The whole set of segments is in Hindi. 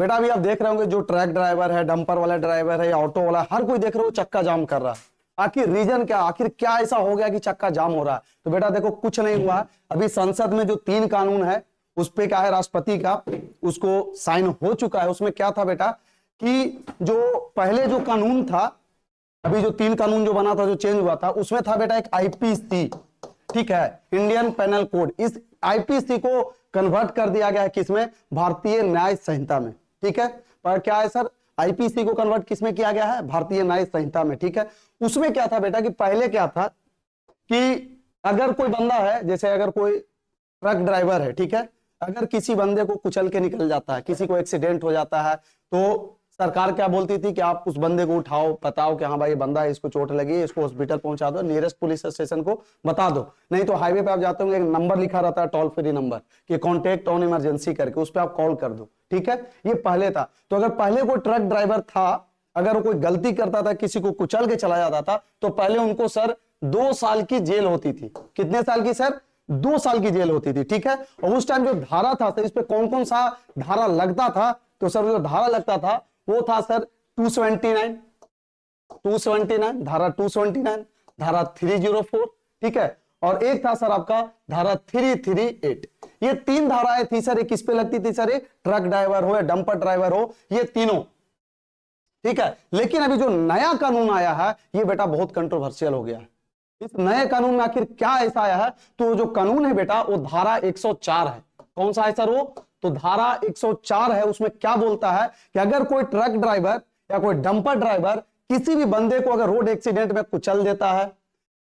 बेटा अभी आप देख रहे होंगे जो ट्रक ड्राइवर है, डंपर वाला ड्राइवर है या ऑटो वाला, हर कोई देख रहे हो चक्का जाम कर रहा है। आखिर रीजन क्या, आखिर क्या ऐसा हो गया कि चक्का जाम हो रहा है? तो बेटा देखो कुछ नहीं हुआ। अभी संसद में जो 3 कानून है उस पे क्या है, राष्ट्रपति का उसको साइन हो चुका है। उसमें क्या था बेटा कि जो पहले जो कानून था, अभी जो 3 कानून जो बना था, जो चेंज हुआ था, उसमें था बेटा एक आईपीसी, ठीक है, इंडियन पेनल कोड। इस आईपीसी को कन्वर्ट कर दिया गया है किसमें, भारतीय न्याय संहिता में, ठीक है। पर क्या है सर, आईपीसी को कन्वर्ट किसमें किया गया है, भारतीय न्याय संहिता में, ठीक है। उसमें क्या था बेटा कि पहले क्या था कि अगर कोई बंदा है, जैसे अगर कोई ट्रक ड्राइवर है, ठीक है, अगर किसी बंदे को कुचल के निकल जाता है, किसी को एक्सीडेंट हो जाता है, तो सरकार क्या बोलती थी कि आप उस बंदे को उठाओ, बताओ कि हाँ भाई ये बंदा है, इसको चोट लगी है, इसको हॉस्पिटल पहुंचा दो, नियरेस्ट पुलिस स्टेशन को बता दो। नहीं तो हाईवे पे आप जाते होंगे, एक नंबर लिखा रहता है, टोल फ्री नंबर, कि कॉन्टेक्ट ऑन इमरजेंसी करके, उस पर आप कॉल कर दो, ठीक है। ये पहले था। तो अगर पहले कोई ट्रक ड्राइवर था, अगर वो कोई गलती करता था, किसी को कुचल के चला जाता था, तो पहले उनको सर 2 साल की जेल होती थी। कितने साल की सर, 2 साल की जेल होती थी, ठीक है। और उस टाइम जो धारा था सर, इस पे कौन कौन सा धारा लगता था, तो सर जो धारा लगता था वो था सर 279, धारा 279, धारा 304, ठीक है। और एक था सर आपका धारा 338। ये 3 धाराएं थी सर। ये किस पे लगती थी सर, ये ट्रक ड्राइवर हो या डंपर ड्राइवर हो, ये तीनों, ठीक है। लेकिन अभी जो नया कानून आया है ये बेटा बहुत कंट्रोवर्शियल हो गया है। इस नए कानून में आखिर क्या ऐसा आया है, तो जो कानून है बेटा वो धारा 104 है। कौन सा है सर वो, तो धारा 104 है। उसमें क्या बोलता है कि अगर कोई ट्रक ड्राइवर या कोई डंपर ड्राइवर किसी भी बंदे को अगर रोड एक्सीडेंट में कुचल देता है,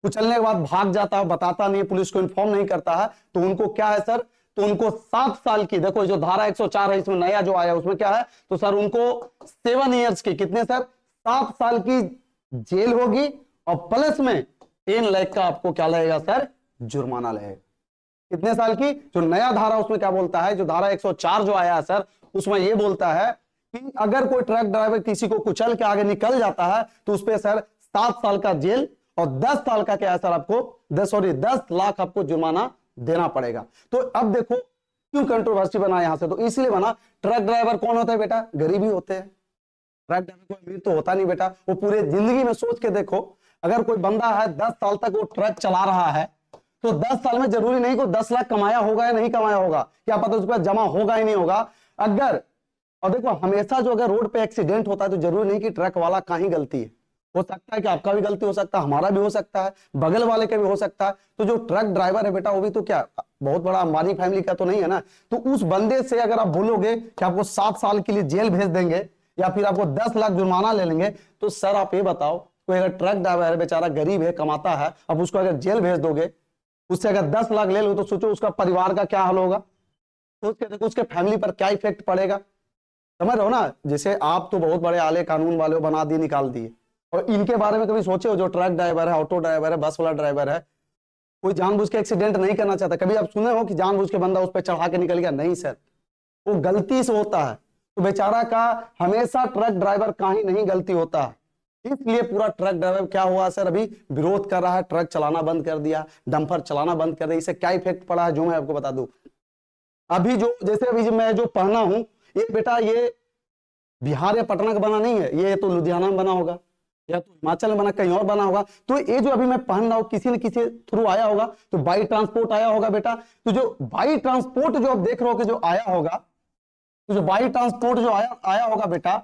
कुचलने के बाद भाग जाता है, बताता नहीं, पुलिस को इन्फॉर्म नहीं करता है, तो उनको क्या है सर, तो उनको 7 साल की, देखो जो धारा 104 है इसमें नया जो आया उसमें क्या है, तो सर उनको 7 ईयर्स की, कितने सर, 7 साल की जेल होगी, और प्लस में 10 लाख का आपको क्या लगेगा सर, जुर्माना लगेगा। कितने साल की, जो नया धारा उसमें क्या बोलता है, जो धारा 104 जो आया है सर, उसमें यह बोलता है कि अगर कोई ट्रक ड्राइवर किसी को कुचल के आगे निकल जाता है तो उस पर सर 7 साल का जेल और 10 साल का क्या है सर, आपको 10 लाख आपको जुर्माना देना पड़ेगा। तो अब देखो क्यों कंट्रोवर्सी बना यहां से, तो इसलिए बना, ट्रक ड्राइवर कौन होता है बेटा, गरीब ही होते हैं। ट्रक ड्राइवर कोई अमीर तो होता नहीं बेटा। वो पूरे जिंदगी में सोच के देखो, अगर कोई बंदा है 10 साल तक वो ट्रक चला रहा है, तो 10 साल में जरूरी नहीं को 10 लाख कमाया होगा या नहीं कमाया होगा, क्या पता उसके पास जमा होगा ही नहीं होगा। अगर, और देखो हमेशा जो अगर रोड पे एक्सीडेंट होता है तो जरूरी नहीं कि ट्रक वाला का ही गलती है, हो सकता है कि आपका भी गलती हो सकता है, हमारा भी हो सकता है, बगल वाले का भी हो सकता है। तो जो ट्रक ड्राइवर है बेटा वो भी तो क्या बहुत बड़ा अंबानी फैमिली का तो नहीं है ना। तो उस बंदे से अगर आप बोलोगे कि आपको 7 साल के लिए जेल भेज देंगे या फिर आपको 10 लाख जुर्माना ले लेंगे, तो सर आप ये बताओ, कोई अगर ट्रक ड्राइवर है बेचारा गरीब है, कमाता है, अब उसको अगर जेल भेज दोगे, उससे अगर 10 लाख ले लो, तो सोचो उसका परिवार का क्या हाल होगा, सोच के देखो उसके फैमिली पर क्या इफेक्ट पड़ेगा। समझ रहे हो ना। जैसे आप तो बहुत बड़े आले कानून वाले बना दिए, निकाल दिए, और इनके बारे में कभी सोचे हो, जो ट्रक ड्राइवर है, ऑटो ड्राइवर है, बस वाला ड्राइवर है, कोई जानबूझ के एक्सीडेंट नहीं करना चाहता। कभी आप सुने हो कि जानबूझ के बंदा उस पर चढ़ा के निकल गया? नहीं सर, वो गलती से होता है। तो बेचारा का हमेशा ट्रक ड्राइवर का ही नहीं गलती होता है। इसलिए पूरा ट्रक ड्राइवर क्या हुआ सर, अभी विरोध कर रहा है, ट्रक चलाना बंद कर दिया, डंपर चलाना बंद कर दिया। इससे क्या इफेक्ट पड़ा है जो मैं आपको बता दूं। अभी जो जैसे अभी मैं जो पहना हूं, ये बेटा ये बिहार या पटना का बना नहीं है, ये तो लुधियाना में बना होगा या तो हिमाचल में बना, कहीं और बना होगा। तो ये जो अभी मैं पहन रहा हूं किसी न किसी थ्रू आया होगा, तो बाई ट्रांसपोर्ट आया होगा बेटा। तो जो बाई ट्रांसपोर्ट जो आप देख रहे हो कि जो आया होगा, तो जो बाई ट्रांसपोर्ट जो आया होगा बेटा,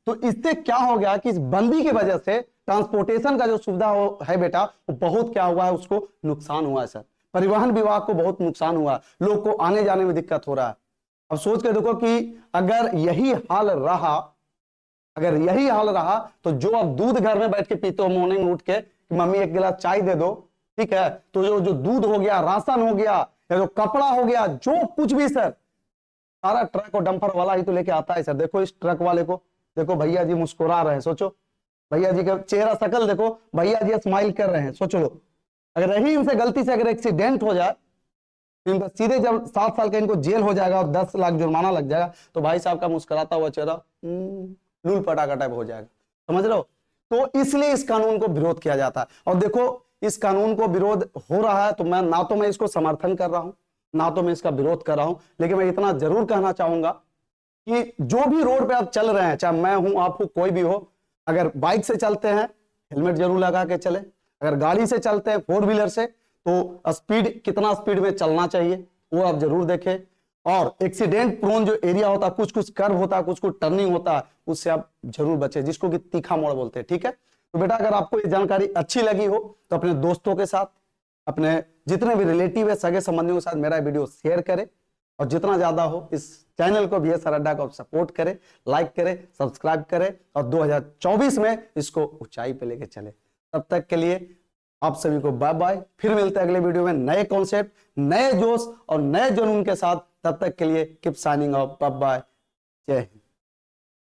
तो इससे क्या हो गया कि इस बंदी की वजह से ट्रांसपोर्टेशन का जो सुविधा है बेटा, वो बहुत क्या हुआ है, उसको नुकसान हुआ है सर। परिवहन विभाग को बहुत नुकसान हुआ, लोग को आने जाने में दिक्कत हो रहा है। अब सोच के देखो कि अगर यही हाल रहा, अगर यही हाल रहा, तो जो अब दूध घर में बैठ के पीते हो मॉर्निंग उठ के कि मम्मी एक गिलास चाय दे दो, ठीक है, तो जो दूध हो गया, राशन हो गया, या जो कपड़ा हो गया, जो कुछ भी सर, सारा ट्रक और डंपर वाला ही तो लेके आता है सर। देखो इस ट्रक वाले को देखो, भैया जी मुस्कुरा रहे हैं, सोचो भैया जी का चेहरा शकल देखो, भैया जी स्माइल कर रहे हैं, सोचो लो। अगर यही इनसे गलती से अगर एक्सीडेंट हो जाए, इनका सीधे जब 7 साल का इनको जेल हो जाएगा और 10 लाख जुर्माना लग जाएगा, तो भाई साहब का मुस्कुराता हुआ चेहरा लूल पटाखा टाइप हो जाएगा। समझ रहे हो। तो इसलिए इस कानून को विरोध किया जाता है। और देखो इस कानून को विरोध हो रहा है, तो मैं ना तो मैं इसको समर्थन कर रहा हूं, ना तो मैं इसका विरोध कर रहा हूं, लेकिन मैं इतना जरूर कहना चाहूंगा कि जो भी रोड पे आप चल रहे हैं, चाहे मैं हूं, आप हो, कोई भी हो, अगर बाइक से चलते हैं हेलमेट जरूर लगा के चले, अगर गाड़ी से चलते हैं 4 व्हीलर से तो स्पीड, कितना स्पीड में चलना चाहिए वो आप जरूर देखें। और एक्सीडेंट प्रोन जो एरिया होता है, कुछ कुछ कर्व होता है, कुछ कुछ टर्निंग होता है, उससे आप जरूर बचें, जिसको कि तीखा मोड़ बोलते हैं। ठीक है, तो बेटा अगर आपको ये जानकारी अच्छी लगी हो तो अपने दोस्तों के साथ, अपने जितने भी रिलेटिव है, सगे संबंधियों के साथ मेरा वीडियो शेयर करें, और जितना ज्यादा हो इस चैनल को VS अड्डा को सपोर्ट करें, लाइक करें, सब्सक्राइब करें, और 2024 में इसको ऊंचाई पे लेके चले। तब तक के लिए आप सभी को बाय बाय, फिर मिलते हैं अगले वीडियो में नए कॉन्सेप्ट, नए जोश और नए जुनून के साथ। तब तक के लिए keep signing off, bye bye, जय हिंद।